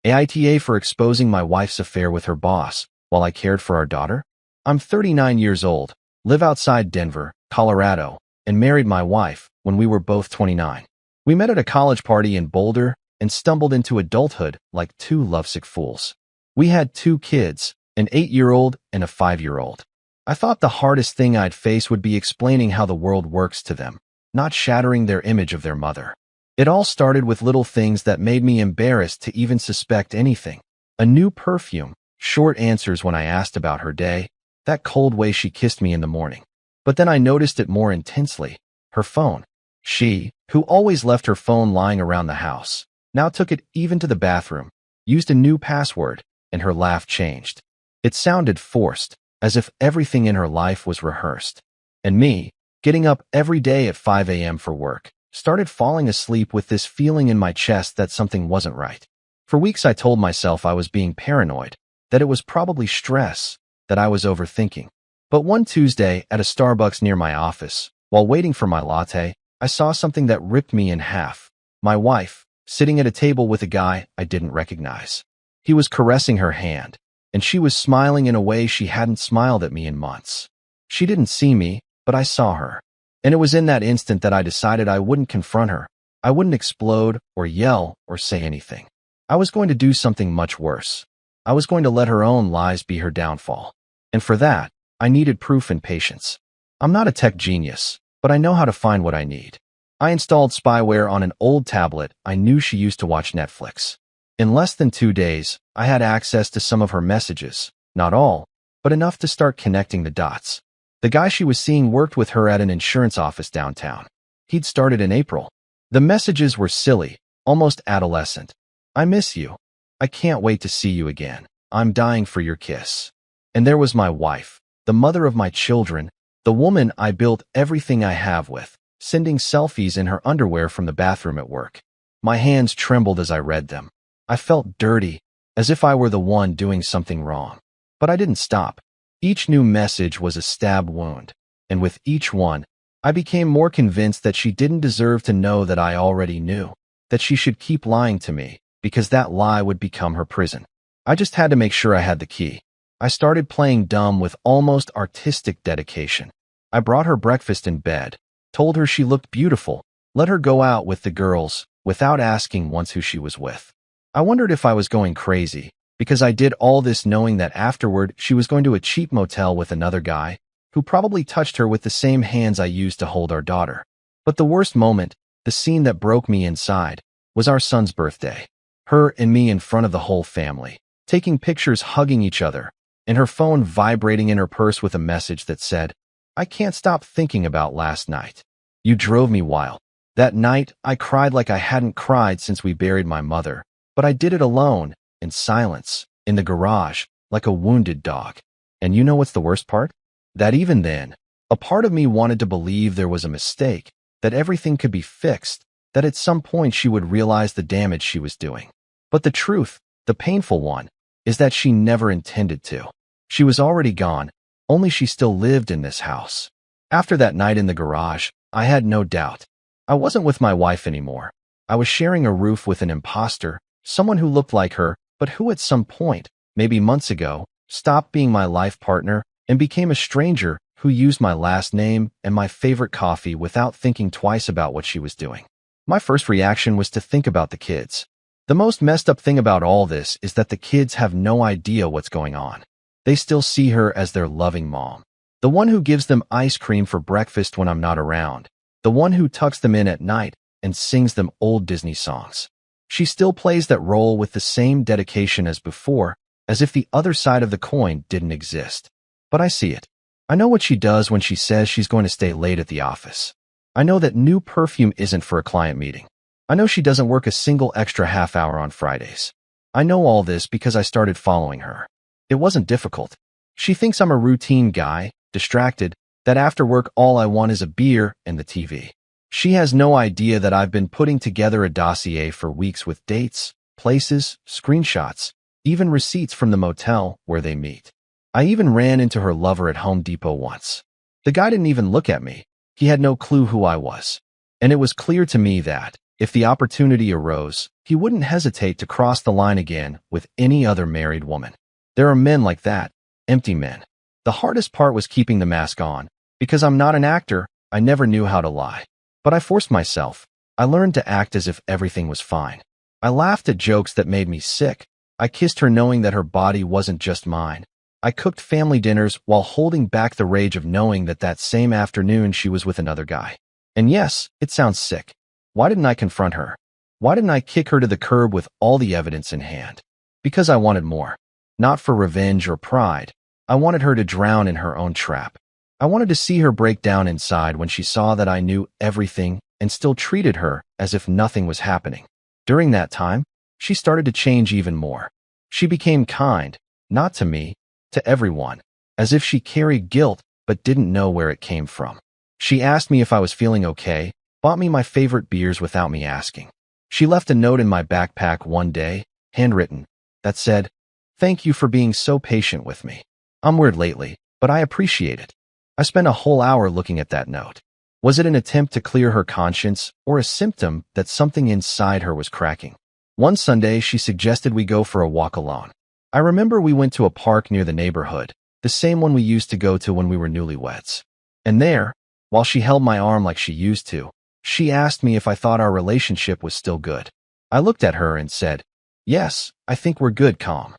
AITA for exposing my wife's affair with her boss while I cared for our daughter? I'm 39 years old, live outside Denver, Colorado, and married my wife when we were both 29. We met at a college party in Boulder and stumbled into adulthood like two lovesick fools. We had 2 kids, an 8-year-old and a 5-year-old. I thought the hardest thing I'd face would be explaining how the world works to them, not shattering their image of their mother. It all started with little things that made me embarrassed to even suspect anything. A new perfume, short answers when I asked about her day, that cold way she kissed me in the morning. But then I noticed it more intensely. Her phone. She, who always left her phone lying around the house, now took it even to the bathroom, used a new password, and her laugh changed. It sounded forced, as if everything in her life was rehearsed. And me, getting up every day at 5 a.m. for work, started falling asleep with this feeling in my chest that something wasn't right. For weeks I told myself I was being paranoid, that it was probably stress, that I was overthinking. But one Tuesday at a Starbucks near my office, while waiting for my latte, I saw something that ripped me in half. My wife, sitting at a table with a guy I didn't recognize. He was caressing her hand, and she was smiling in a way she hadn't smiled at me in months. She didn't see me, but I saw her. And it was in that instant that I decided I wouldn't confront her. I wouldn't explode or yell or say anything. I was going to do something much worse. I was going to let her own lies be her downfall. And for that, I needed proof and patience. I'm not a tech genius, but I know how to find what I need. I installed spyware on an old tablet I knew she used to watch Netflix. In less than 2 days, I had access to some of her messages, not all, but enough to start connecting the dots. The guy she was seeing worked with her at an insurance office downtown. He'd started in April. The messages were silly, almost adolescent. I miss you. I can't wait to see you again. I'm dying for your kiss. And there was my wife, the mother of my children, the woman I built everything I have with, sending selfies in her underwear from the bathroom at work. My hands trembled as I read them. I felt dirty, as if I were the one doing something wrong. But I didn't stop. Each new message was a stab wound, and with each one, I became more convinced that she didn't deserve to know that I already knew, that she should keep lying to me, because that lie would become her prison. I just had to make sure I had the key. I started playing dumb with almost artistic dedication. I brought her breakfast in bed, told her she looked beautiful, let her go out with the girls, without asking once who she was with. I wondered if I was going crazy, because I did all this knowing that afterward she was going to a cheap motel with another guy, who probably touched her with the same hands I used to hold our daughter. But the worst moment, the scene that broke me inside, was our son's birthday. Her and me in front of the whole family, taking pictures hugging each other, and her phone vibrating in her purse with a message that said, "I can't stop thinking about last night. You drove me wild." That night, I cried like I hadn't cried since we buried my mother, but I did it alone, in silence, in the garage, like a wounded dog. And you know what's the worst part? That even then, a part of me wanted to believe there was a mistake, that everything could be fixed, that at some point she would realize the damage she was doing. But the truth, the painful one, is that she never intended to. She was already gone, only she still lived in this house. After that night in the garage, I had no doubt. I wasn't with my wife anymore. I was sharing a roof with an imposter, someone who looked like her, but who at some point, maybe months ago, stopped being my life partner and became a stranger who used my last name and my favorite coffee without thinking twice about what she was doing. My first reaction was to think about the kids. The most messed up thing about all this is that the kids have no idea what's going on. They still see her as their loving mom, the one who gives them ice cream for breakfast when I'm not around, the one who tucks them in at night and sings them old Disney songs. She still plays that role with the same dedication as before, as if the other side of the coin didn't exist. But I see it. I know what she does when she says she's going to stay late at the office. I know that new perfume isn't for a client meeting. I know she doesn't work a single extra half hour on Fridays. I know all this because I started following her. It wasn't difficult. She thinks I'm a routine guy, distracted, that after work all I want is a beer and the TV. She has no idea that I've been putting together a dossier for weeks with dates, places, screenshots, even receipts from the motel where they meet. I even ran into her lover at Home Depot once. The guy didn't even look at me. He had no clue who I was. And it was clear to me that, if the opportunity arose, he wouldn't hesitate to cross the line again with any other married woman. There are men like that, empty men. The hardest part was keeping the mask on. Because I'm not an actor, I never knew how to lie. But I forced myself. I learned to act as if everything was fine. I laughed at jokes that made me sick. I kissed her knowing that her body wasn't just mine. I cooked family dinners while holding back the rage of knowing that that same afternoon she was with another guy. And yes, it sounds sick. Why didn't I confront her? Why didn't I kick her to the curb with all the evidence in hand? Because I wanted more. Not for revenge or pride. I wanted her to drown in her own trap. I wanted to see her break down inside when she saw that I knew everything and still treated her as if nothing was happening. During that time, she started to change even more. She became kind, not to me, to everyone, as if she carried guilt but didn't know where it came from. She asked me if I was feeling okay, bought me my favorite beers without me asking. She left a note in my backpack one day, handwritten, that said, "Thank you for being so patient with me. I'm weird lately, but I appreciate it." I spent a whole hour looking at that note. Was it an attempt to clear her conscience or a symptom that something inside her was cracking? One Sunday, she suggested we go for a walk alone. I remember we went to a park near the neighborhood, the same one we used to go to when we were newlyweds. And there, while she held my arm like she used to, she asked me if I thought our relationship was still good. I looked at her and said, "Yes, I think we're good, calm."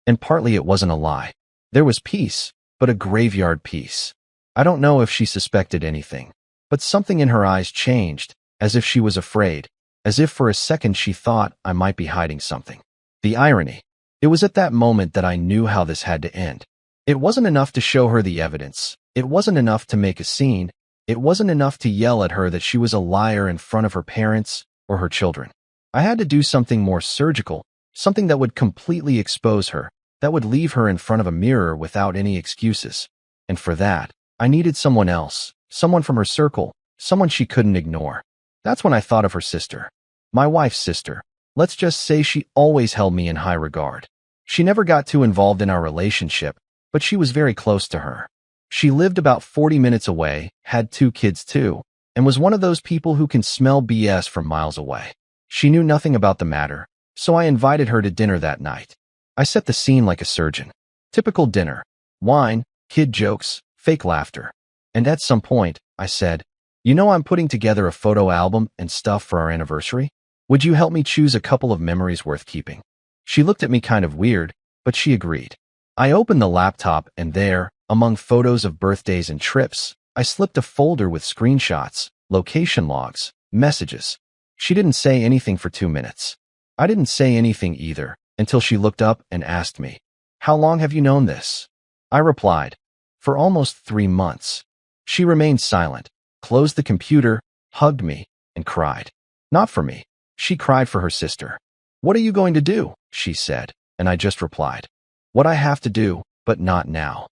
And partly it wasn't a lie. There was peace, but a graveyard peace. I don't know if she suspected anything, but something in her eyes changed, as if she was afraid, as if for a second she thought I might be hiding something. The irony. It was at that moment that I knew how this had to end. It wasn't enough to show her the evidence. It wasn't enough to make a scene. It wasn't enough to yell at her that she was a liar in front of her parents or her children. I had to do something more surgical, something that would completely expose her, that would leave her in front of a mirror without any excuses. And for that, I needed someone else, someone from her circle, someone she couldn't ignore. That's when I thought of her sister. My wife's sister. Let's just say she always held me in high regard. She never got too involved in our relationship, but she was very close to her. She lived about 40 minutes away, had 2 kids too, and was one of those people who can smell BS from miles away. She knew nothing about the matter, so I invited her to dinner that night. I set the scene like a surgeon. Typical dinner. Wine, kid jokes, fake laughter. And at some point, I said, "You know I'm putting together a photo album and stuff for our anniversary? Would you help me choose a couple of memories worth keeping?" She looked at me kind of weird, but she agreed. I opened the laptop and there, among photos of birthdays and trips, I slipped a folder with screenshots, location logs, messages. She didn't say anything for 2 minutes. I didn't say anything either, until she looked up and asked me, "How long have you known this?" I replied, "For almost 3 months." She remained silent, closed the computer, hugged me, and cried. Not for me. She cried for her sister. "What are you going to do?" she said, and I just replied, "What I have to do, but not now."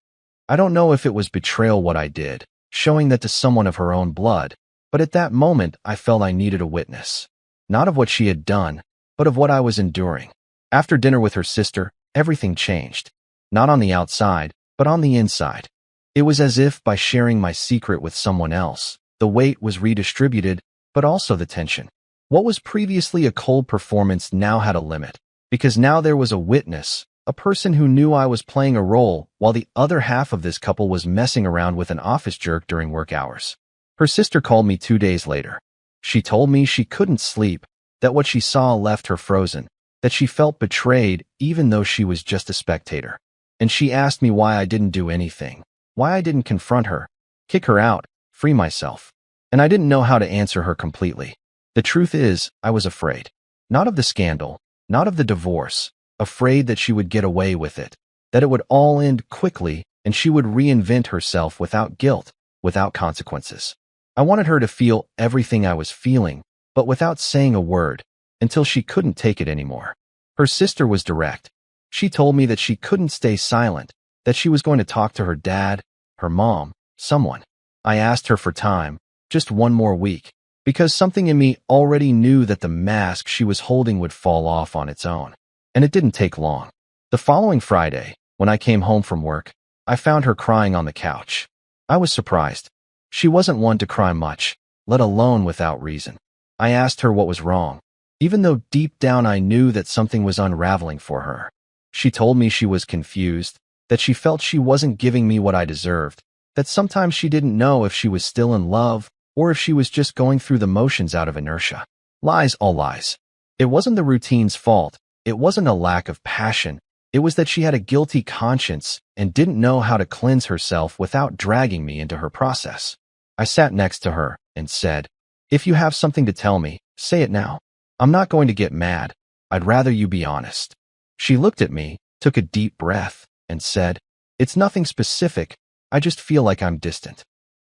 I don't know if it was betrayal what I did, showing that to someone of her own blood, but at that moment I felt I needed a witness. Not of what she had done, but of what I was enduring. After dinner with her sister, everything changed. Not on the outside, but on the inside. It was as if by sharing my secret with someone else, the weight was redistributed, but also the tension. What was previously a cold performance now had a limit, because now there was a witness, a person who knew I was playing a role while the other half of this couple was messing around with an office jerk during work hours. Her sister called me 2 days later. She told me she couldn't sleep, that what she saw left her frozen, that she felt betrayed even though she was just a spectator. And she asked me why I didn't do anything, why I didn't confront her, kick her out, free myself. And I didn't know how to answer her completely. The truth is, I was afraid. Not of the scandal, not of the divorce, afraid that she would get away with it, that it would all end quickly and she would reinvent herself without guilt, without consequences. I wanted her to feel everything I was feeling, but without saying a word, until she couldn't take it anymore. Her sister was direct. She told me that she couldn't stay silent, that she was going to talk to her dad, her mom, someone. I asked her for time, just 1 more week, because something in me already knew that the mask she was holding would fall off on its own. And it didn't take long. The following Friday, when I came home from work, I found her crying on the couch. I was surprised. She wasn't one to cry much, let alone without reason. I asked her what was wrong. even though deep down I knew that something was unraveling for her. She told me she was confused, that she felt she wasn't giving me what I deserved, that sometimes she didn't know if she was still in love or if she was just going through the motions out of inertia. Lies, all lies. It wasn't the routine's fault. It wasn't a lack of passion. It was that she had a guilty conscience and didn't know how to cleanse herself without dragging me into her process. I sat next to her and said, "If you have something to tell me, say it now. I'm not going to get mad. I'd rather you be honest." She looked at me, took a deep breath, and said, "It's nothing specific. I just feel like I'm distant.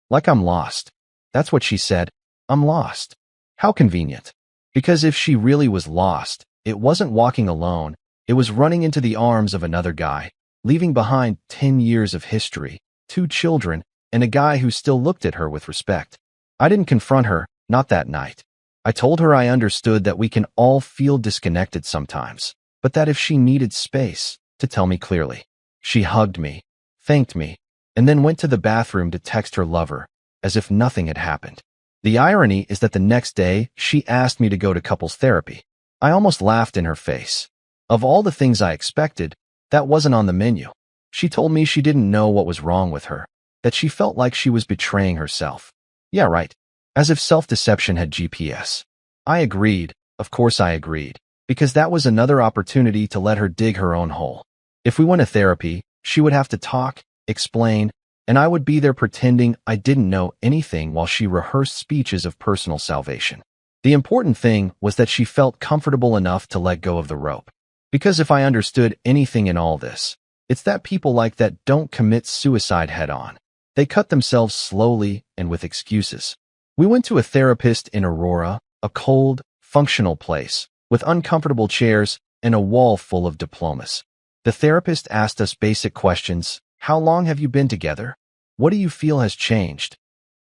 Like I'm lost." That's what she said. I'm lost. How convenient. Because if she really was lost, it wasn't walking alone. It was running into the arms of another guy, leaving behind 10 years of history, 2 children, and a guy who still looked at her with respect. I didn't confront her, not that night. I told her I understood that we can all feel disconnected sometimes, but that if she needed space, to tell me clearly. She hugged me, thanked me, and then went to the bathroom to text her lover, as if nothing had happened. The irony is that the next day, she asked me to go to couples therapy. I almost laughed in her face. Of all the things I expected, that wasn't on the menu. She told me she didn't know what was wrong with her, that she felt like she was betraying herself. Yeah, right. As if self-deception had GPS. I agreed, of course I agreed, because that was another opportunity to let her dig her own hole. If we went to therapy, she would have to talk, explain, and I would be there pretending I didn't know anything while she rehearsed speeches of personal salvation. The important thing was that she felt comfortable enough to let go of the rope. Because if I understood anything in all this, it's that people like that don't commit suicide head-on. They cut themselves slowly and with excuses. We went to a therapist in Aurora, a cold, functional place, with uncomfortable chairs and a wall full of diplomas. The therapist asked us basic questions. How long have you been together? What do you feel has changed?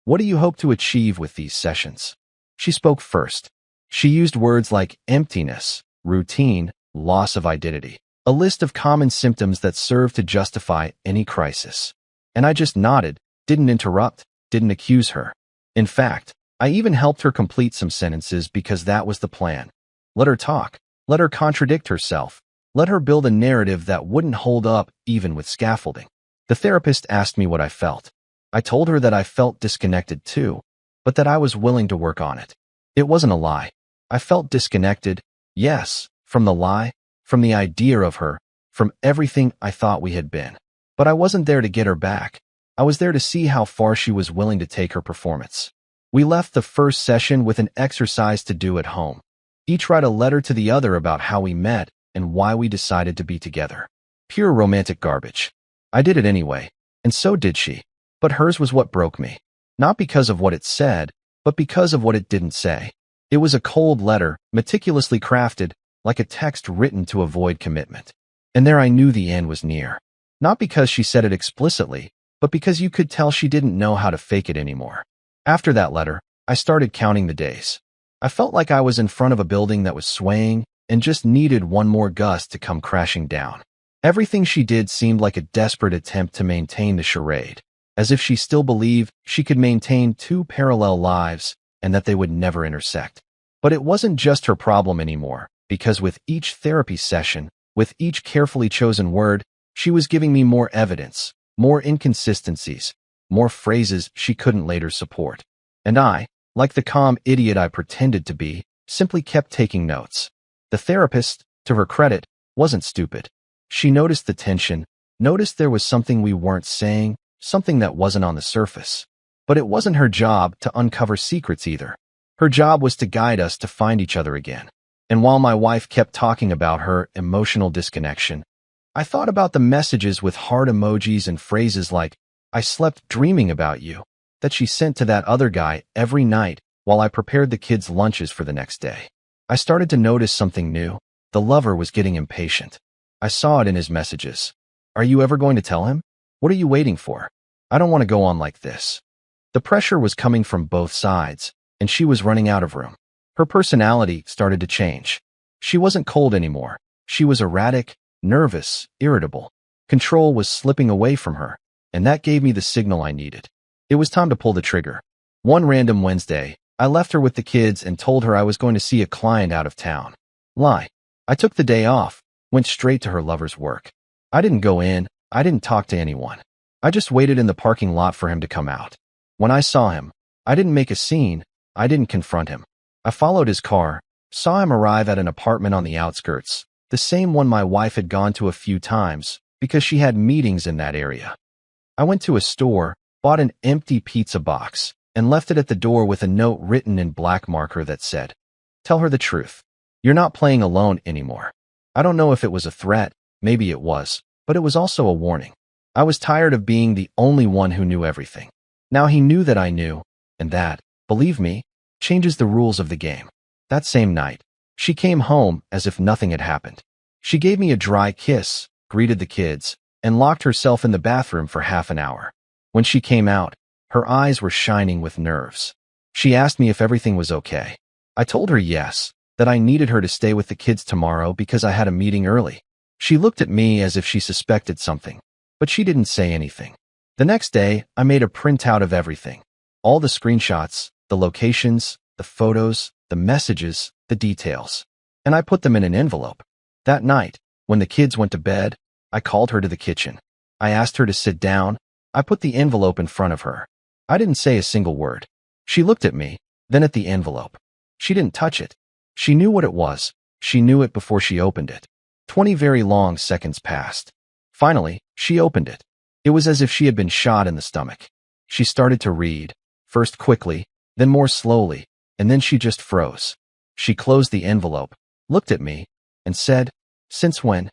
What do you hope to achieve with these sessions? She spoke first. She used words like emptiness, routine, loss of identity, a list of common symptoms that serve to justify any crisis. And I just nodded, didn't interrupt, didn't accuse her. In fact, I even helped her complete some sentences because that was the plan. Let her talk. Let her contradict herself. Let her build a narrative that wouldn't hold up even with scaffolding. The therapist asked me what I felt. I told her that I felt disconnected too, but that I was willing to work on it. It wasn't a lie. I felt disconnected, yes, from the lie, from the idea of her, from everything I thought we had been. But I wasn't there to get her back. I was there to see how far she was willing to take her performance. We left the first session with an exercise to do at home. Each write a letter to the other about how we met and why we decided to be together. Pure romantic garbage. I did it anyway, and so did she. But hers was what broke me. Not because of what it said, but because of what it didn't say. It was a cold letter, meticulously crafted, like a text written to avoid commitment. And there I knew the end was near. Not because she said it explicitly, but because you could tell she didn't know how to fake it anymore. After that letter, I started counting the days. I felt like I was in front of a building that was swaying and just needed one more gust to come crashing down. Everything she did seemed like a desperate attempt to maintain the charade, as if she still believed she could maintain 2 parallel lives and that they would never intersect. But it wasn't just her problem anymore, because with each therapy session, with each carefully chosen word, she was giving me more evidence, more inconsistencies, more phrases she couldn't later support. And I, like the calm idiot I pretended to be, simply kept taking notes. The therapist, to her credit, wasn't stupid. She noticed the tension, noticed there was something we weren't saying, something that wasn't on the surface. But it wasn't her job to uncover secrets either. Her job was to guide us to find each other again. And while my wife kept talking about her emotional disconnection, I thought about the messages with heart emojis and phrases like, "I slept dreaming about you," that she sent to that other guy every night while I prepared the kids' lunches for the next day. I started to notice something new. The lover was getting impatient. I saw it in his messages. "Are you ever going to tell him? What are you waiting for? I don't want to go on like this." The pressure was coming from both sides, and she was running out of room. Her personality started to change. She wasn't cold anymore. She was erratic, nervous, irritable. Control was slipping away from her, and that gave me the signal I needed. It was time to pull the trigger. One random Wednesday, I left her with the kids and told her I was going to see a client out of town. Lie. I took the day off, went straight to her lover's work. I didn't go in, I didn't talk to anyone. I just waited in the parking lot for him to come out. When I saw him, I didn't make a scene, I didn't confront him. I followed his car, saw him arrive at an apartment on the outskirts, the same one my wife had gone to a few times, because she had meetings in that area. I went to a store, bought an empty pizza box, and left it at the door with a note written in black marker that said, "Tell her the truth. You're not playing alone anymore." I don't know if it was a threat, maybe it was, but it was also a warning. I was tired of being the only one who knew everything. Now he knew that I knew, and that, believe me, changes the rules of the game. That same night, she came home as if nothing had happened. She gave me a dry kiss, greeted the kids, and locked herself in the bathroom for half an hour. When she came out, her eyes were shining with nerves. She asked me if everything was okay. I told her yes, that I needed her to stay with the kids tomorrow because I had a meeting early. She looked at me as if she suspected something, but she didn't say anything. The next day, I made a printout of everything. All the screenshots, the locations, the photos, the messages, the details. And I put them in an envelope. That night, when the kids went to bed, I called her to the kitchen. I asked her to sit down. I put the envelope in front of her. I didn't say a single word. She looked at me, then at the envelope. She didn't touch it. She knew what it was. She knew it before she opened it. 20 very long seconds passed. Finally, she opened it. It was as if she had been shot in the stomach. She started to read, first quickly, then more slowly, and then she just froze. She closed the envelope, looked at me, and said, "Since when?"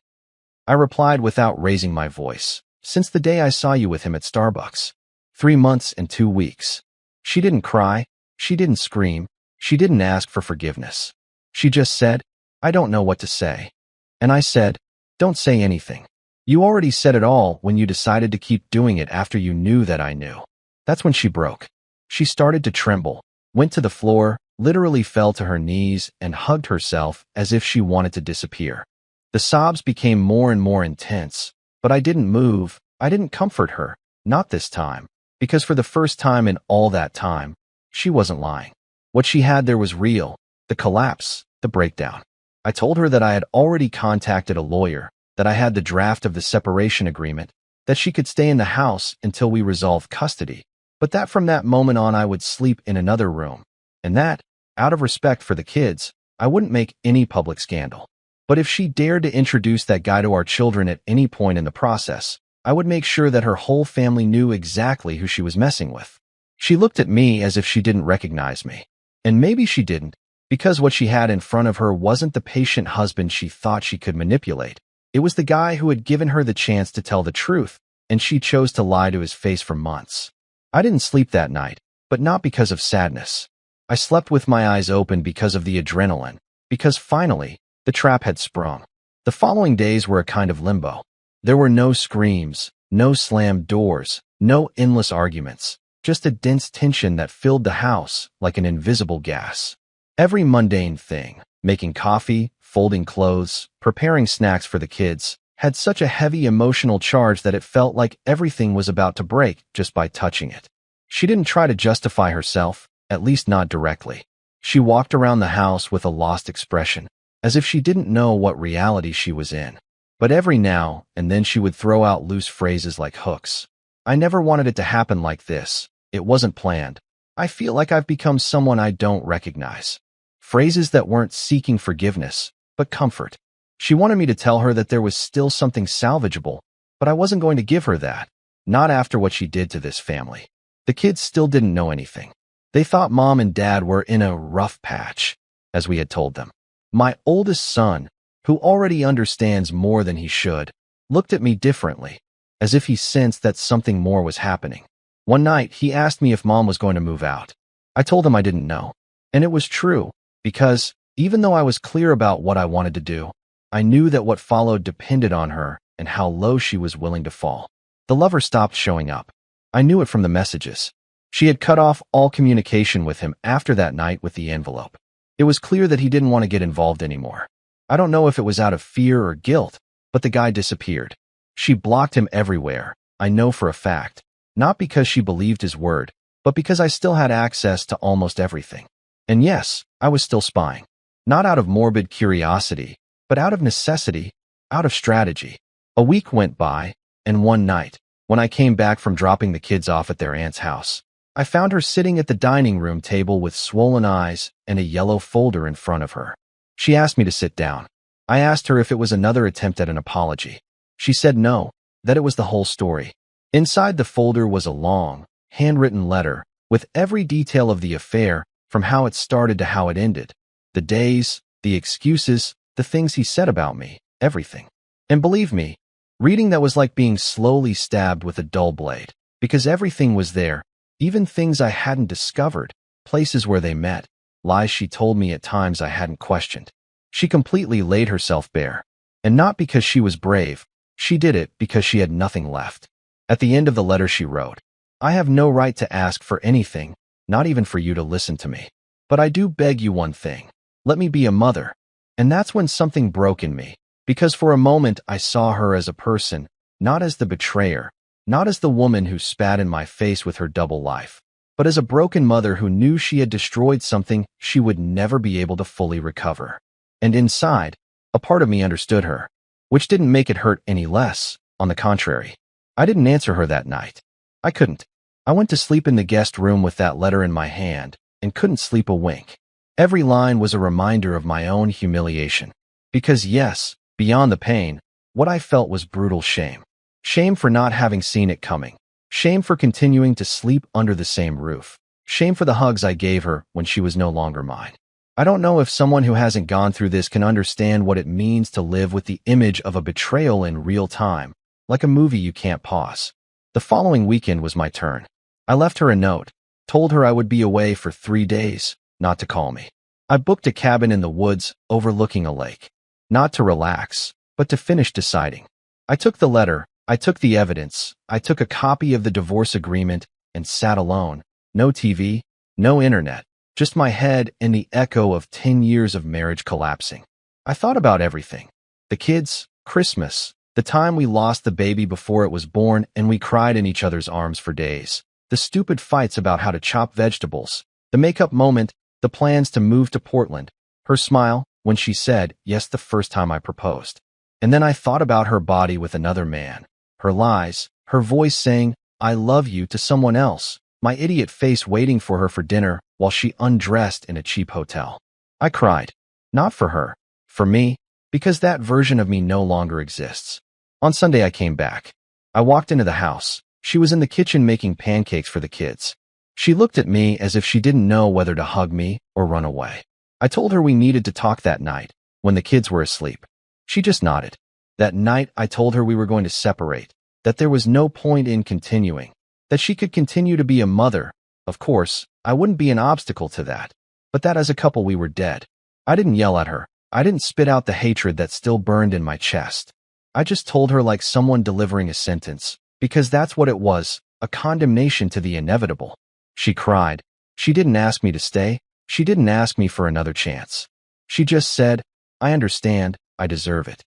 I replied without raising my voice, "Since the day I saw you with him at Starbucks. 3 months and 2 weeks. She didn't cry. She didn't scream. She didn't ask for forgiveness. She just said, "I don't know what to say." And I said, "Don't say anything. You already said it all when you decided to keep doing it after you knew that I knew." That's when she broke. She started to tremble, went to the floor, literally fell to her knees, and hugged herself as if she wanted to disappear. The sobs became more and more intense, but I didn't move. I didn't comfort her, not this time, because for the first time in all that time, she wasn't lying. What she had there was real, the collapse, the breakdown. I told her that I had already contacted a lawyer, that I had the draft of the separation agreement, that she could stay in the house until we resolved custody, but that from that moment on I would sleep in another room, and that, out of respect for the kids, I wouldn't make any public scandal. But if she dared to introduce that guy to our children at any point in the process, I would make sure that her whole family knew exactly who she was messing with. She looked at me as if she didn't recognize me. And maybe she didn't, because what she had in front of her wasn't the patient husband she thought she could manipulate. It was the guy who had given her the chance to tell the truth, and she chose to lie to his face for months. I didn't sleep that night, but not because of sadness. I slept with my eyes open because of the adrenaline, because finally, the trap had sprung. The following days were a kind of limbo. There were no screams, no slammed doors, no endless arguments, just a dense tension that filled the house like an invisible gas. Every mundane thing, making coffee, folding clothes, preparing snacks for the kids, had such a heavy emotional charge that it felt like everything was about to break just by touching it. She didn't try to justify herself, at least not directly. She walked around the house with a lost expression, as if she didn't know what reality she was in. But every now and then she would throw out loose phrases like hooks. I never wanted it to happen like this. It wasn't planned. I feel like I've become someone I don't recognize. Phrases that weren't seeking forgiveness, but comfort. She wanted me to tell her that there was still something salvageable, but I wasn't going to give her that. Not after what she did to this family. The kids still didn't know anything. They thought mom and dad were in a rough patch, as we had told them. My oldest son, who already understands more than he should, looked at me differently, as if he sensed that something more was happening. One night, he asked me if mom was going to move out. I told him I didn't know. And it was true, because, even though I was clear about what I wanted to do, I knew that what followed depended on her and how low she was willing to fall. The lover stopped showing up. I knew it from the messages. She had cut off all communication with him after that night with the envelope. It was clear that he didn't want to get involved anymore. I don't know if it was out of fear or guilt, but the guy disappeared. She blocked him everywhere, I know for a fact, not because she believed his word, but because I still had access to almost everything. And yes, I was still spying. Not out of morbid curiosity, but out of necessity, out of strategy. A week went by, and one night, when I came back from dropping the kids off at their aunt's house, I found her sitting at the dining room table with swollen eyes and a yellow folder in front of her. She asked me to sit down. I asked her if it was another attempt at an apology. She said no, that it was the whole story. Inside the folder was a long, handwritten letter with every detail of the affair, from how it started to how it ended. The days, the excuses, the things he said about me, everything. And believe me, reading that was like being slowly stabbed with a dull blade, because everything was there, even things I hadn't discovered, places where they met, lies she told me at times I hadn't questioned. She completely laid herself bare. And not because she was brave, she did it because she had nothing left. At the end of the letter she wrote, "I have no right to ask for anything, not even for you to listen to me. But I do beg you one thing. Let me be a mother." And that's when something broke in me, because for a moment I saw her as a person, not as the betrayer, not as the woman who spat in my face with her double life, but as a broken mother who knew she had destroyed something she would never be able to fully recover. And inside, a part of me understood her, which didn't make it hurt any less. On the contrary, I didn't answer her that night. I couldn't. I went to sleep in the guest room with that letter in my hand and couldn't sleep a wink. Every line was a reminder of my own humiliation. Because yes, beyond the pain, what I felt was brutal shame. Shame for not having seen it coming. Shame for continuing to sleep under the same roof. Shame for the hugs I gave her when she was no longer mine. I don't know if someone who hasn't gone through this can understand what it means to live with the image of a betrayal in real time, like a movie you can't pause. The following weekend was my turn. I left her a note, told her I would be away for 3 days, not to call me. I booked a cabin in the woods overlooking a lake. Not to relax, but to finish deciding. I took the letter, I took the evidence, I took a copy of the divorce agreement, and sat alone. No TV, no internet. Just my head and the echo of 10 years of marriage collapsing. I thought about everything. The kids, Christmas, the time we lost the baby before it was born and we cried in each other's arms for days. The stupid fights about how to chop vegetables. The makeup moment, the plans to move to Portland. Her smile when she said yes the first time I proposed. And then I thought about her body with another man. Her lies, her voice saying, "I love you" to someone else. My idiot face waiting for her for dinner while she undressed in a cheap hotel. I cried. Not for her. For me. Because that version of me no longer exists. On Sunday I came back. I walked into the house. She was in the kitchen making pancakes for the kids. She looked at me as if she didn't know whether to hug me or run away. I told her we needed to talk that night, when the kids were asleep. She just nodded. That night I told her we were going to separate, that there was no point in continuing, that she could continue to be a mother. Of course, I wouldn't be an obstacle to that, but that as a couple we were dead. I didn't yell at her. I didn't spit out the hatred that still burned in my chest. I just told her like someone delivering a sentence, because that's what it was, a condemnation to the inevitable. She cried. She didn't ask me to stay. She didn't ask me for another chance. She just said, "I understand, I deserve it."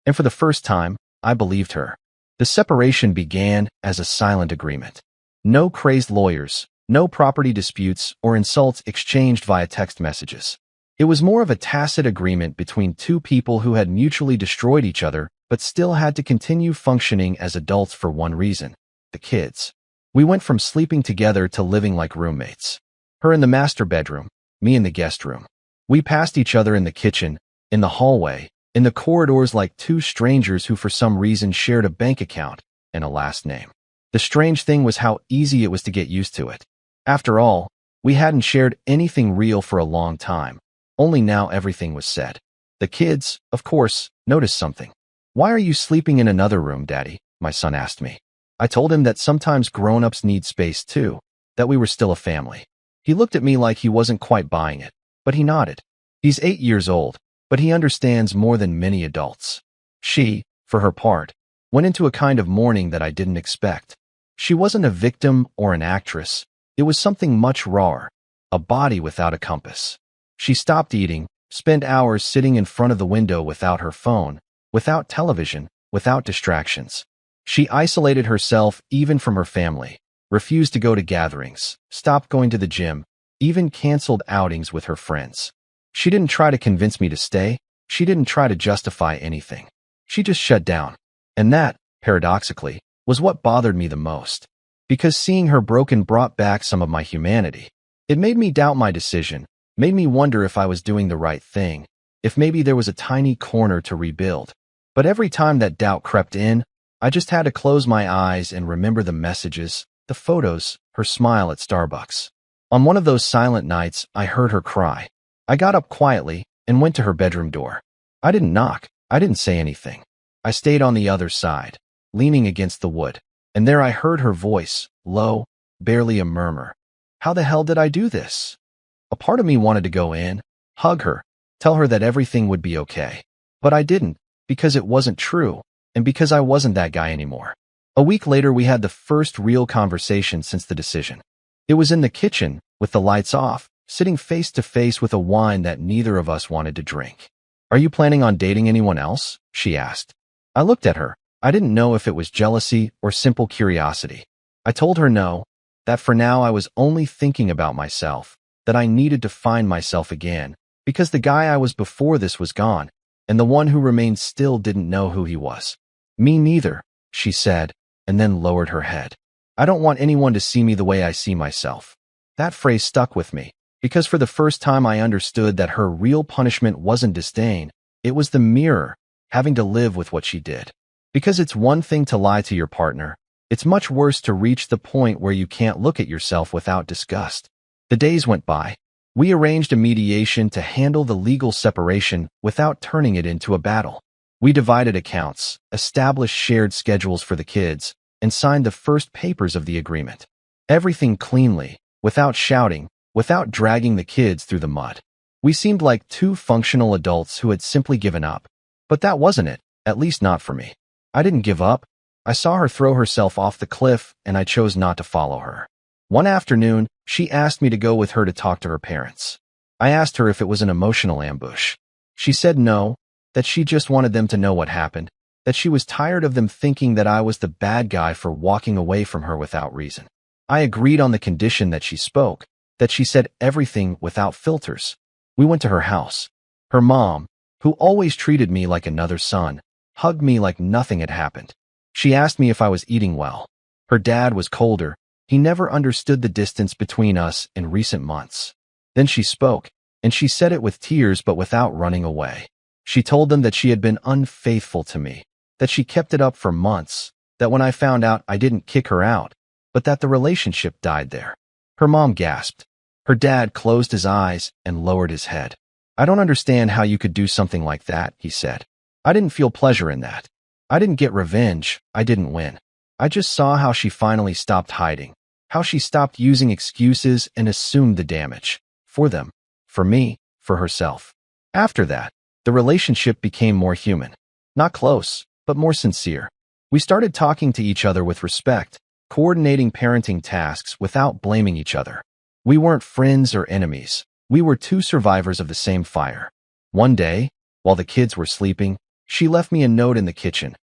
And for the first time, I believed her. The separation began as a silent agreement. No crazed lawyers, no property disputes or insults exchanged via text messages. It was more of a tacit agreement between two people who had mutually destroyed each other but still had to continue functioning as adults for one reason: the kids. We went from sleeping together to living like roommates. Her in the master bedroom, me in the guest room. We passed each other in the kitchen, in the hallway, in the corridors like two strangers who for some reason shared a bank account and a last name. The strange thing was how easy it was to get used to it. After all, we hadn't shared anything real for a long time. Only now everything was said. The kids, of course, noticed something. "Why are you sleeping in another room, Daddy?" my son asked me. I told him that sometimes grown-ups need space too, that we were still a family. He looked at me like he wasn't quite buying it, but he nodded. He's 8 years old, but he understands more than many adults. She, for her part, went into a kind of mourning that I didn't expect. She wasn't a victim or an actress. It was something much rawer, a body without a compass. She stopped eating, spent hours sitting in front of the window without her phone, without television, without distractions. She isolated herself even from her family, refused to go to gatherings, stopped going to the gym, even canceled outings with her friends. She didn't try to convince me to stay. She didn't try to justify anything. She just shut down. And that, paradoxically, was what bothered me the most. Because seeing her broken brought back some of my humanity. It made me doubt my decision, made me wonder if I was doing the right thing, if maybe there was a tiny corner to rebuild. But every time that doubt crept in, I just had to close my eyes and remember the messages, the photos, her smile at Starbucks. On one of those silent nights, I heard her cry. I got up quietly and went to her bedroom door. I didn't knock. I didn't say anything. I stayed on the other side, leaning against the wood. And there I heard her voice, low, barely a murmur. How the hell did I do this? A part of me wanted to go in, hug her, tell her that everything would be okay. But I didn't, because it wasn't true, and because I wasn't that guy anymore. A week later, we had the first real conversation since the decision. It was in the kitchen, with the lights off, sitting face to face with a wine that neither of us wanted to drink. Are you planning on dating anyone else? She asked. I looked at her. I didn't know if it was jealousy or simple curiosity. I told her no, that for now I was only thinking about myself, that I needed to find myself again, because the guy I was before this was gone, and the one who remained still didn't know who he was. Me neither, she said, and then lowered her head. I don't want anyone to see me the way I see myself. That phrase stuck with me, because for the first time I understood that her real punishment wasn't disdain, it was the mirror, having to live with what she did. Because it's one thing to lie to your partner, it's much worse to reach the point where you can't look at yourself without disgust. The days went by. We arranged a mediation to handle the legal separation without turning it into a battle. We divided accounts, established shared schedules for the kids, and signed the first papers of the agreement. Everything cleanly, without shouting, without dragging the kids through the mud. We seemed like two functional adults who had simply given up. But that wasn't it, at least not for me. I didn't give up. I saw her throw herself off the cliff, and I chose not to follow her. One afternoon, she asked me to go with her to talk to her parents. I asked her if it was an emotional ambush. She said no, that she just wanted them to know what happened, that she was tired of them thinking that I was the bad guy for walking away from her without reason. I agreed on the condition that she spoke, that she said everything without filters. We went to her house. Her mom, who always treated me like another son, hugged me like nothing had happened. She asked me if I was eating well. Her dad was colder. He never understood the distance between us in recent months. Then she spoke, and she said it with tears but without running away. She told them that she had been unfaithful to me, that she kept it up for months, that when I found out I didn't kick her out, but that the relationship died there. Her mom gasped. Her dad closed his eyes and lowered his head. I don't understand how you could do something like that, he said. I didn't feel pleasure in that. I didn't get revenge. I didn't win. I just saw how she finally stopped hiding, how she stopped using excuses and assumed the damage. For them, for me, for herself. After that, the relationship became more human. Not close, but more sincere. We started talking to each other with respect, coordinating parenting tasks without blaming each other. We weren't friends or enemies. We were two survivors of the same fire. One day, while the kids were sleeping, she left me a note in the kitchen.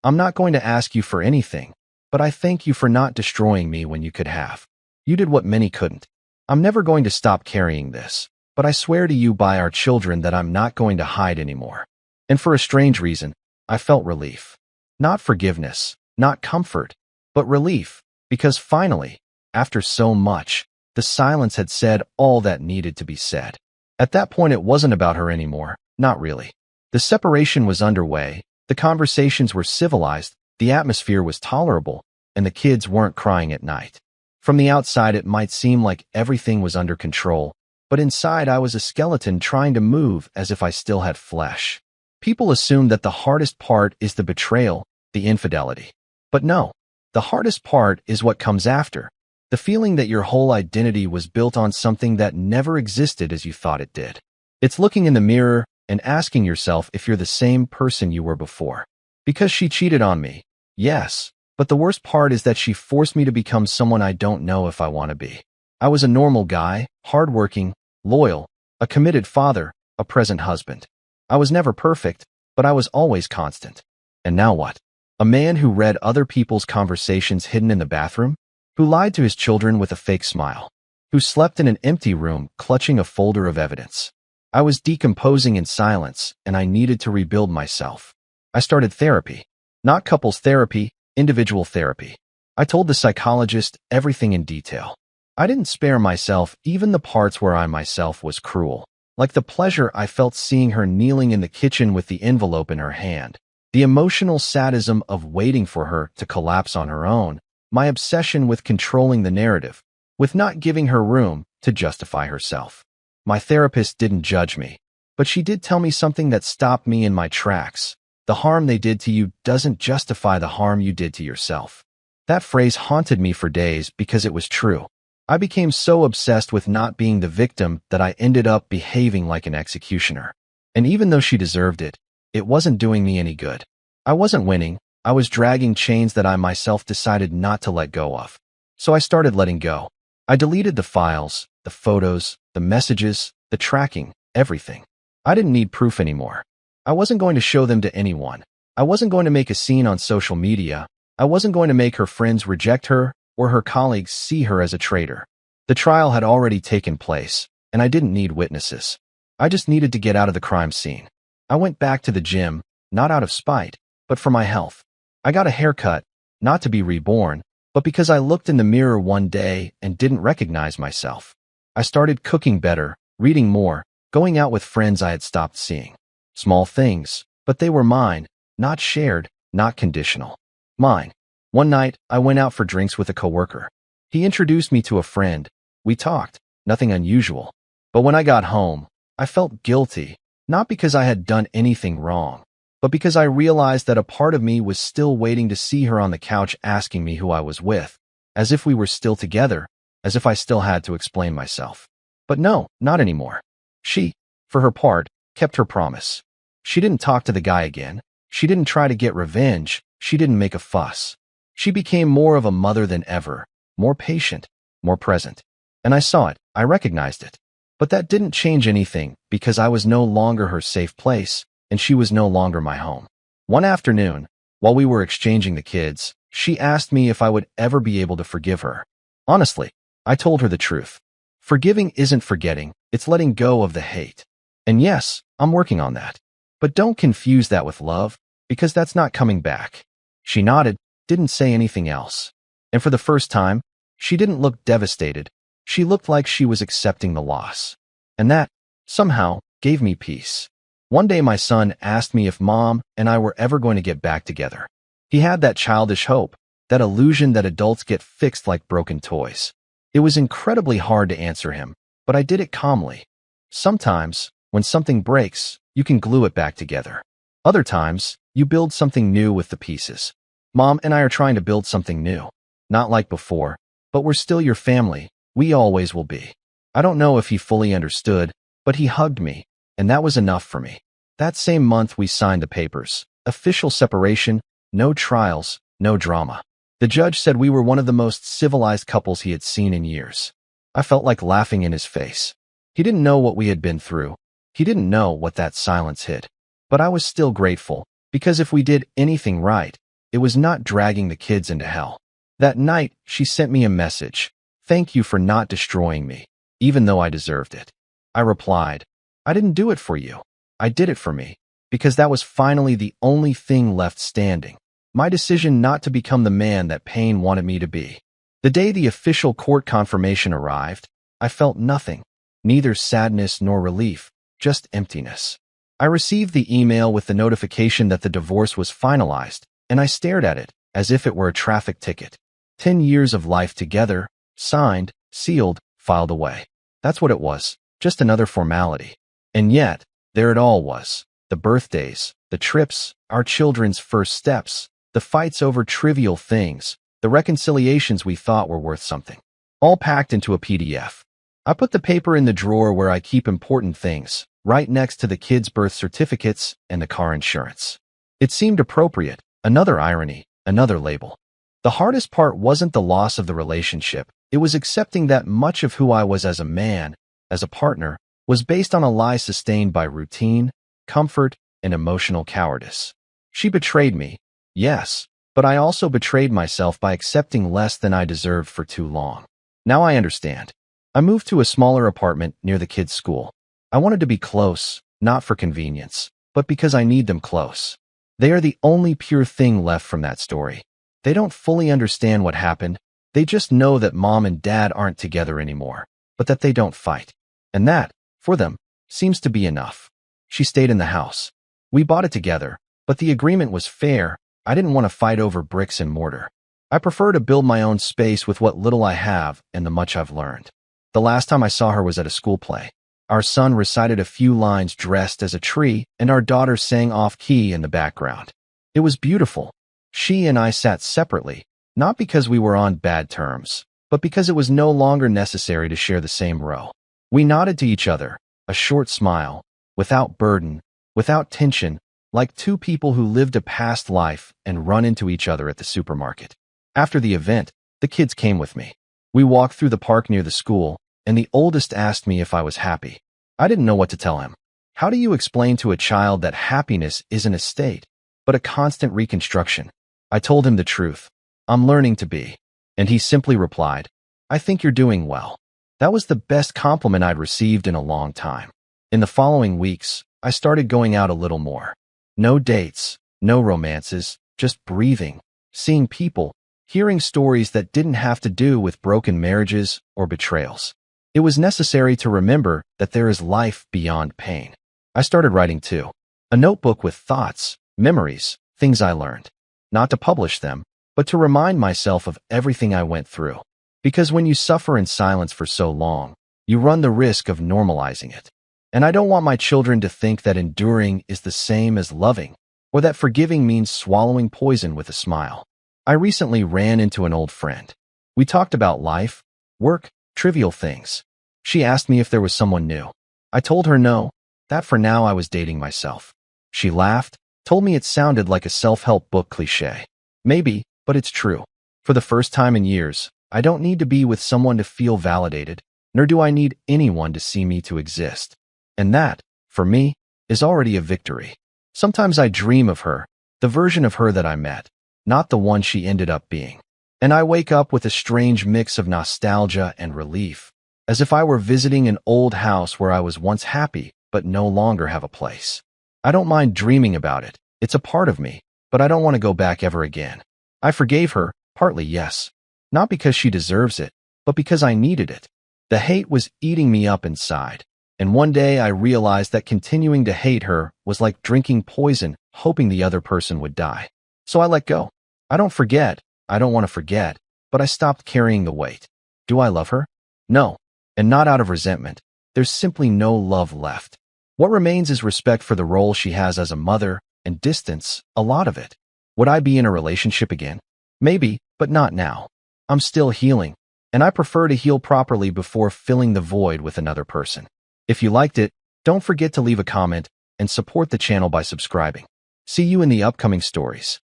I'm not going to ask you for anything, but I thank you for not destroying me when you could have. You did what many couldn't. I'm never going to stop carrying this, but I swear to you by our children that I'm not going to hide anymore. And for a strange reason, I felt relief. Not forgiveness, not comfort, but relief, because finally, after so much, the silence had said all that needed to be said. At that point, it wasn't about her anymore, not really. The separation was underway, the conversations were civilized, the atmosphere was tolerable, and the kids weren't crying at night. From the outside, it might seem like everything was under control, but inside I was a skeleton trying to move as if I still had flesh. People assume that the hardest part is the betrayal, the infidelity. But no, the hardest part is what comes after. The feeling that your whole identity was built on something that never existed as you thought it did. It's looking in the mirror and asking yourself if you're the same person you were before. Because she cheated on me, yes, but the worst part is that she forced me to become someone I don't know if I want to be. I was a normal guy, hardworking, loyal, a committed father, a present husband. I was never perfect, but I was always constant. And now what? A man who read other people's conversations hidden in the bathroom? Who lied to his children with a fake smile? who slept in an empty room clutching a folder of evidence. I was decomposing in silence, and I needed to rebuild myself. I started therapy. Not couples therapy, individual therapy. I told the psychologist everything in detail. I didn't spare myself even the parts where I myself was cruel, like the pleasure I felt seeing her kneeling in the kitchen with the envelope in her hand, the emotional sadism of waiting for her to collapse on her own, my obsession with controlling the narrative, with not giving her room to justify herself. My therapist didn't judge me, but she did tell me something that stopped me in my tracks. The harm they did to you doesn't justify the harm you did to yourself. That phrase haunted me for days because it was true. I became so obsessed with not being the victim that I ended up behaving like an executioner. And even though she deserved it, it wasn't doing me any good. I wasn't winning. I was dragging chains that I myself decided not to let go of. So I started letting go. I deleted the files, the photos, the messages, the tracking, everything. I didn't need proof anymore. I wasn't going to show them to anyone. I wasn't going to make a scene on social media. I wasn't going to make her friends reject her or her colleagues see her as a traitor. The trial had already taken place, and I didn't need witnesses. I just needed to get out of the crime scene. I went back to the gym, not out of spite, but for my health. I got a haircut, not to be reborn, but because I looked in the mirror one day and didn't recognize myself. I started cooking better, reading more, going out with friends I had stopped seeing. Small things, but they were mine, not shared, not conditional. Mine. One night, I went out for drinks with a coworker. He introduced me to a friend. We talked, nothing unusual. But when I got home, I felt guilty, not because I had done anything wrong, but because I realized that a part of me was still waiting to see her on the couch asking me who I was with, as if we were still together, as if I still had to explain myself. But no, not anymore. She, for her part, kept her promise. She didn't talk to the guy again. She didn't try to get revenge. She didn't make a fuss. She became more of a mother than ever, more patient, more present. And I saw it, I recognized it. But that didn't change anything because I was no longer her safe place, and she was no longer my home. One afternoon, while we were exchanging the kids, she asked me if I would ever be able to forgive her. Honestly, I told her the truth. Forgiving isn't forgetting, it's letting go of the hate. And yes, I'm working on that. But don't confuse that with love, because that's not coming back. She nodded, didn't say anything else. And for the first time, she didn't look devastated. She looked like she was accepting the loss. And that, somehow, gave me peace. One day my son asked me if Mom and I were ever going to get back together. He had that childish hope, that illusion that adults get fixed like broken toys. It was incredibly hard to answer him, but I did it calmly. Sometimes, when something breaks, you can glue it back together. Other times, you build something new with the pieces. Mom and I are trying to build something new. Not like before, but we're still your family. We always will be. I don't know if he fully understood, but he hugged me, and that was enough for me. That same month we signed the papers. Official separation, no trials, no drama. The judge said we were one of the most civilized couples he had seen in years. I felt like laughing in his face. He didn't know what we had been through. He didn't know what that silence hid. But I was still grateful, because if we did anything right, it was not dragging the kids into hell. That night, she sent me a message. Thank you for not destroying me, even though I deserved it. I replied, I didn't do it for you. I did it for me, because that was finally the only thing left standing. My decision not to become the man that pain wanted me to be. The day the official court confirmation arrived, I felt nothing, neither sadness nor relief, just emptiness. I received the email with the notification that the divorce was finalized, and I stared at it as if it were a traffic ticket. 10 years of life together, signed, sealed, filed away. That's what it was, just another formality. And yet, there it all was. The birthdays, the trips, our children's first steps, the fights over trivial things, the reconciliations we thought were worth something. All packed into a PDF. I put the paper in the drawer where I keep important things, right next to the kids' birth certificates and the car insurance. It seemed appropriate, another irony, another label. The hardest part wasn't the loss of the relationship, it was accepting that much of who I was as a man, as a partner, was based on a lie sustained by routine, comfort, and emotional cowardice. She betrayed me, yes, but I also betrayed myself by accepting less than I deserved for too long. Now I understand. I moved to a smaller apartment near the kids' school. I wanted to be close, not for convenience, but because I need them close. They are the only pure thing left from that story. They don't fully understand what happened. They just know that mom and dad aren't together anymore, but that they don't fight. And that, for them, seems to be enough. She stayed in the house. We bought it together, but the agreement was fair. I didn't want to fight over bricks and mortar. I prefer to build my own space with what little I have and the much I've learned. The last time I saw her was at a school play. Our son recited a few lines dressed as a tree, and our daughter sang off-key in the background. It was beautiful. She and I sat separately, not because we were on bad terms, but because it was no longer necessary to share the same row. We nodded to each other, a short smile, without burden, without tension, like two people who lived a past life and run into each other at the supermarket. After the event, the kids came with me. We walked through the park near the school, and the oldest asked me if I was happy. I didn't know what to tell him. How do you explain to a child that happiness isn't a state, but a constant reconstruction? I told him the truth. I'm learning to be. And he simply replied, I think you're doing well. That was the best compliment I'd received in a long time. In the following weeks, I started going out a little more. No dates, no romances, just breathing, seeing people, hearing stories that didn't have to do with broken marriages or betrayals. It was necessary to remember that there is life beyond pain. I started writing too. A notebook with thoughts, memories, things I learned. Not to publish them, but to remind myself of everything I went through. Because when you suffer in silence for so long, you run the risk of normalizing it. And I don't want my children to think that enduring is the same as loving, or that forgiving means swallowing poison with a smile. I recently ran into an old friend. We talked about life, work, trivial things. She asked me if there was someone new. I told her no, that for now I was dating myself. She laughed, told me it sounded like a self-help book cliché. Maybe, but it's true. For the first time in years, I don't need to be with someone to feel validated, nor do I need anyone to see me to exist. And that, for me, is already a victory. Sometimes I dream of her, the version of her that I met, not the one she ended up being. And I wake up with a strange mix of nostalgia and relief, as if I were visiting an old house where I was once happy but no longer have a place. I don't mind dreaming about it. It's a part of me, but I don't want to go back ever again. I forgave her, partly yes. Not because she deserves it, but because I needed it. The hate was eating me up inside. And one day I realized that continuing to hate her was like drinking poison, hoping the other person would die. So I let go. I don't forget. I don't want to forget, but I stopped carrying the weight. Do I love her? No. And not out of resentment. There's simply no love left. What remains is respect for the role she has as a mother, and distance, a lot of it. Would I be in a relationship again? Maybe, but not now. I'm still healing, and I prefer to heal properly before filling the void with another person. If you liked it, don't forget to leave a comment and support the channel by subscribing. See you in the upcoming stories.